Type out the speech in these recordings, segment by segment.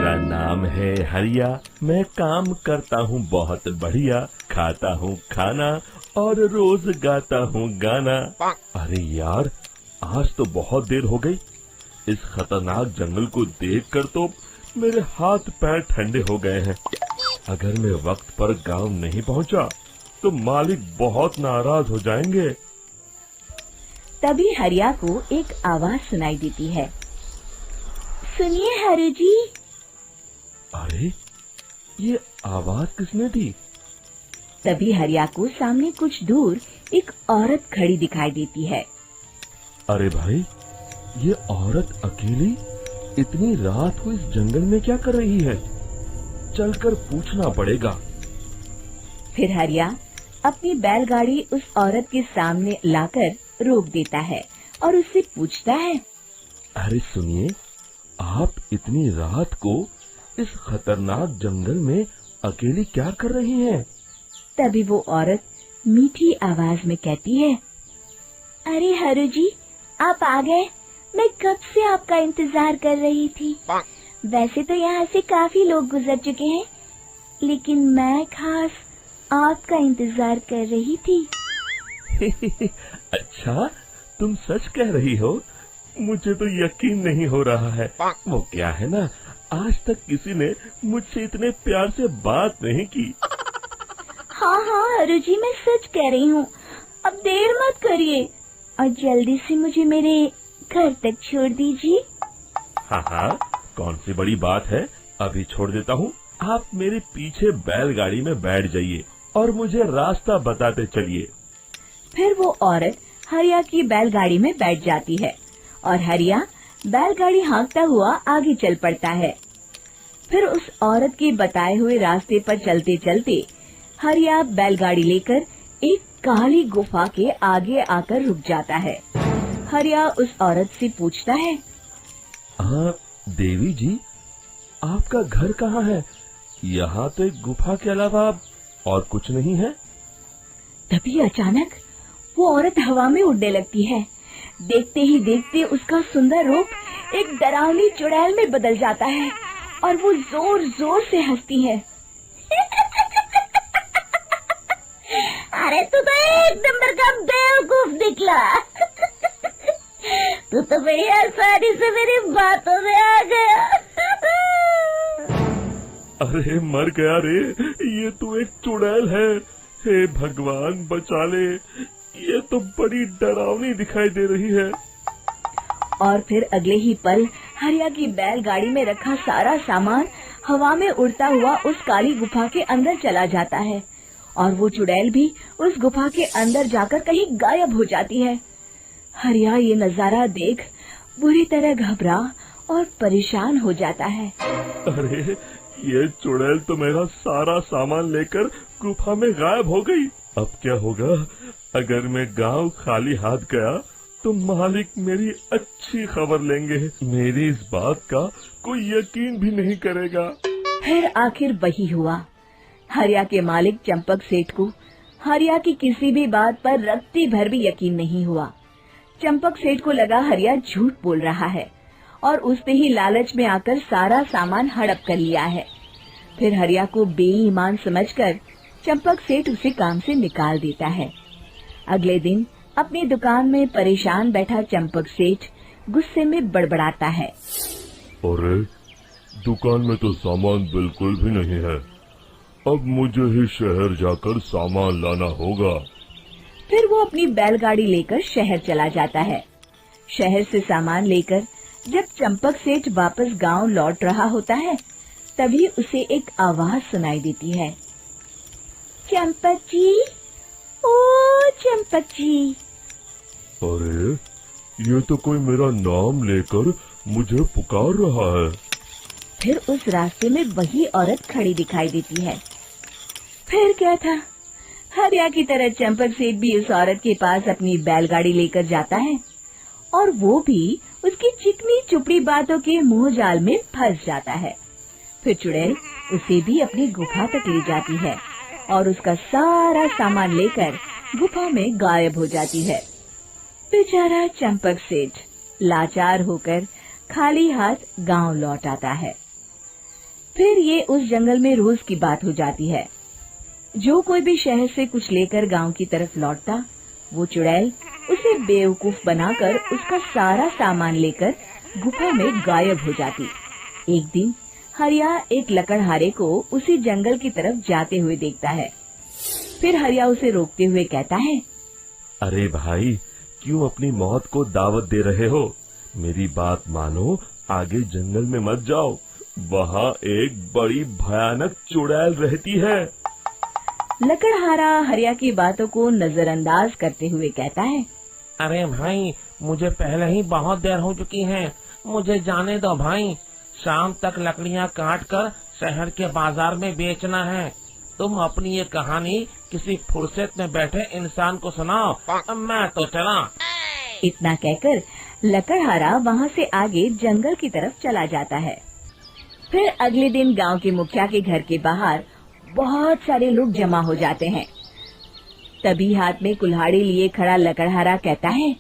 मेरा नाम है हरिया, मैं काम करता हूँ बहुत बढ़िया, खाता हूँ खाना और रोज गाता हूँ गाना। अरे यार, आज तो बहुत देर हो गई। इस खतरनाक जंगल को देखकर तो मेरे हाथ पैर ठंडे हो गए हैं। अगर मैं वक्त पर गांव नहीं पहुंचा तो मालिक बहुत नाराज हो जाएंगे। तभी हरिया को एक आवाज सुनाई देती है। सुनिए हरु जी। अरे, ये आवाज किसने दी? तभी हरिया को सामने कुछ दूर एक औरत खड़ी दिखाई देती है। अरे भाई, ये औरत अकेली इतनी रात को इस जंगल में क्या कर रही है? चलकर पूछना पड़ेगा। फिर हरिया अपनी बैलगाड़ी उस औरत के सामने लाकर रोक देता है और उससे पूछता है। अरे सुनिए, आप इतनी रात को इस खतरनाक जंगल में अकेली क्या कर रही हैं? तभी वो औरत मीठी आवाज में कहती है। अरे हरु जी, आप आ गए। मैं कब से आपका इंतजार कर रही थी। वैसे तो यहाँ से काफी लोग गुजर चुके हैं, लेकिन मैं खास आपका इंतजार कर रही थी। अच्छा, तुम सच कह रही हो? मुझे तो यकीन नहीं हो रहा है। वो क्या है ना, आज तक किसी ने मुझसे इतने प्यार से बात नहीं की। हाँ हाँ हरु जी, मैं सच कह रही हूँ। अब देर मत करिए और जल्दी से मुझे मेरे घर तक छोड़ दीजिए। हाँ हाँ, कौन सी बड़ी बात है, अभी छोड़ देता हूँ। आप मेरे पीछे बैलगाड़ी में बैठ जाइए और मुझे रास्ता बताते चलिए। फिर वो औरत हरिया की बैलगाड़ी में बैठ जाती है और हरिया बैलगाड़ी हाँकता हुआ आगे चल पड़ता है। फिर उस औरत के बताए हुए रास्ते पर चलते चलते हरिया बैलगाड़ी लेकर एक काली गुफा के आगे आकर रुक जाता है। हरिया उस औरत से पूछता है। देवी जी, आपका घर कहाँ है? यहाँ तो एक गुफा के अलावा और कुछ नहीं है। तभी अचानक वो औरत हवा में उड़ने लगती है। देखते ही देखते उसका सुंदर रूप एक डरावनी चुड़ैल में बदल जाता है और वो जोर जोर से हंसती है। अरे तू तो एक नंबर का बेवकूफ निकला। तू तो बड़ी आसानी से मेरी बातों में आ गया। अरे मर गया रे, ये तो एक चुड़ैल है। हे भगवान बचा ले, ये तो बड़ी डरावनी दिखाई दे रही है। और फिर अगले ही पल हरिया की बैलगाड़ी में रखा सारा सामान हवा में उड़ता हुआ उस काली गुफा के अंदर चला जाता है और वो चुड़ैल भी उस गुफा के अंदर जाकर कहीं गायब हो जाती है। हरिया ये नजारा देख बुरी तरह घबरा और परेशान हो जाता है। अरे, ये चुड़ैल तो मेरा सारा सामान लेकर गुफा में गायब हो गई। अब क्या होगा? अगर मैं गांव खाली हाथ गया तो मालिक मेरी अच्छी खबर लेंगे। मेरी इस बात का कोई यकीन भी नहीं करेगा। फिर आखिर वही हुआ। हरिया के मालिक चंपक सेठ को हरिया की किसी भी बात पर रत्ती भर भी यकीन नहीं हुआ। चंपक सेठ को लगा हरिया झूठ बोल रहा है और उसने ही लालच में आकर सारा सामान हड़प कर लिया है। फिर हरिया को बेईमान समझकर चंपक सेठ उसे काम से निकाल देता है। अगले दिन अपनी दुकान में परेशान बैठा चंपक सेठ गुस्से में बड़बड़ाता है। अरे, दुकान में तो सामान बिल्कुल भी नहीं है। अब मुझे ही शहर जाकर सामान लाना होगा। फिर वो अपनी बैलगाड़ी लेकर शहर चला जाता है। शहर से सामान लेकर जब चंपक सेठ वापस गांव लौट रहा होता है, तभी उसे एक आवाज सुनाई देती है। चंपक जी, ओ चंपक जी। अरे, ये तो कोई मेरा नाम लेकर मुझे पुकार रहा है। फिर उस रास्ते में वही औरत खड़ी दिखाई देती है। फिर क्या था, हरिया की तरह चंपक सेठ भी उस औरत के पास अपनी बैलगाड़ी लेकर जाता है और वो भी उसकी चिकनी चुपड़ी बातों के मोह जाल में फंस जाता है। फिर चुड़ैल उसे भी अपनी गुफा तक ले जाती है और उसका सारा सामान लेकर गुफा में गायब हो जाती है। बेचारा चंपक सेठ लाचार होकर खाली हाथ गांव लौट आता है। फिर ये उस जंगल में रोज की बात हो जाती है। जो कोई भी शहर से कुछ लेकर गांव की तरफ लौटता, वो चुड़ैल उसे बेवकूफ बनाकर उसका सारा सामान लेकर गुफा में गायब हो जाती। एक दिन हरिया एक लकड़हारे को उसी जंगल की तरफ जाते हुए देखता है। फिर हरिया उसे रोकते हुए कहता है, अरे भाई, क्यों अपनी मौत को दावत दे रहे हो? मेरी बात मानो, आगे जंगल में मत जाओ, वहाँ एक बड़ी भयानक चुड़ैल रहती है। लकड़हारा हरिया की बातों को नजरअंदाज करते हुए कहता है, अरे भाई, मुझे पहले ही बहुत देर हो चुकी है, मुझे जाने दो भाई। शाम तक लकड़ियाँ काट कर शहर के बाजार में बेचना है। तुम अपनी ये कहानी किसी फुर्सत में बैठे इंसान को सुनाओ, मैं तो चला। इतना कहकर लकड़हारा वहाँ से आगे जंगल की तरफ चला जाता है। फिर अगले दिन गांव के मुखिया के घर के बाहर बहुत सारे लोग जमा हो जाते हैं। तभी हाथ में कुल्हाड़ी लिए खड़ा लकड़हारा कहता है,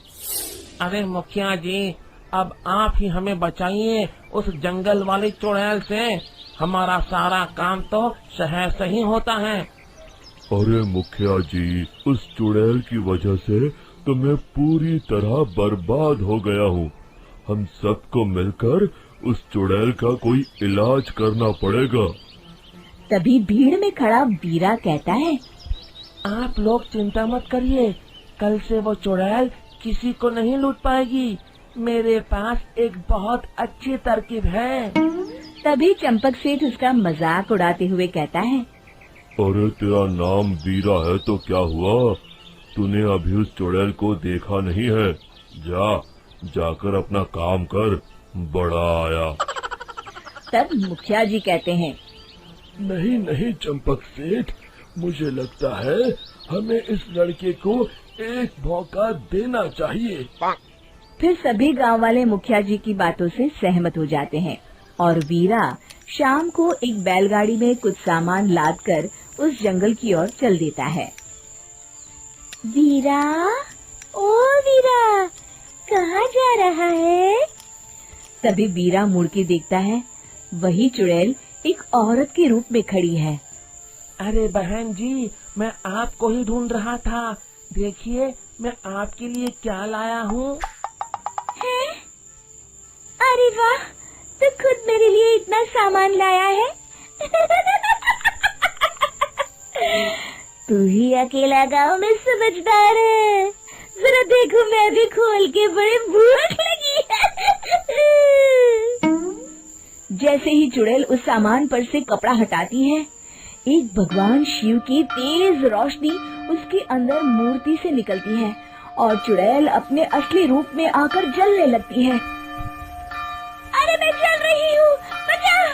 अरे मुखिया जी, अब आप ही हमें बचाइए उस जंगल वाली चुड़ैल से। हमारा सारा काम तो शहर से ही होता है। अरे मुखिया जी, उस चुड़ैल की वजह से तो मैं पूरी तरह बर्बाद हो गया हूँ। हम सबको मिलकर उस चुड़ैल का कोई इलाज करना पड़ेगा। तभी भीड़ में खड़ा वीरा कहता है, आप लोग चिंता मत करिए, कल से वो चुड़ैल किसी को नहीं लूट पाएगी। मेरे पास एक बहुत अच्छी तरकीब है। तभी चंपक सेठ उसका मजाक उड़ाते हुए कहता है, अरे तेरा नाम वीरा है तो क्या हुआ? तूने अभी उस चुड़ैल को देखा नहीं है? जाकर अपना काम कर, बड़ा आया। तब मुखिया जी कहते हैं, नहीं नहीं चंपक सेठ, मुझे लगता है हमें इस लड़के को एक मौका देना चाहिए। फिर सभी गांव वाले मुखिया जी की बातों से सहमत हो जाते हैं और वीरा शाम को एक बैलगाड़ी में कुछ सामान लादकर उस जंगल की ओर चल देता है। वीरा, ओ वीरा, कहाँ जा रहा है? तभी वीरा मुड़ के देखता है, वही चुड़ैल एक औरत के रूप में खड़ी है। अरे बहन जी, मैं आपको ही ढूंढ रहा था। देखिए, मैं आपके लिए क्या लाया हूँ। अरे वाह, तो खुद मेरे लिए इतना सामान लाया है। तू ही अकेला गांव में समझदार है। जरा देखो, मैं भी खोल के, बड़े भूख लगी है। जैसे ही चुड़ैल उस सामान पर से कपड़ा हटाती है, एक भगवान शिव की तेज रोशनी उसके अंदर मूर्ति से निकलती है और चुड़ैल अपने असली रूप में आकर जलने लगती है। अरे मैं जल रही हूँ, बचाओ!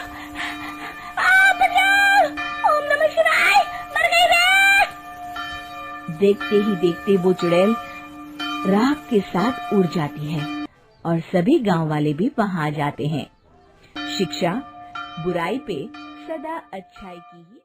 बचाओ! ओम नमः शिवाय, मर गई मैं! देखते ही देखते वो चुड़ैल राख के साथ उड़ जाती है और सभी गांव वाले भी वहां आ जाते हैं। शिक्षा बुराई पे सदा अच्छाई की ही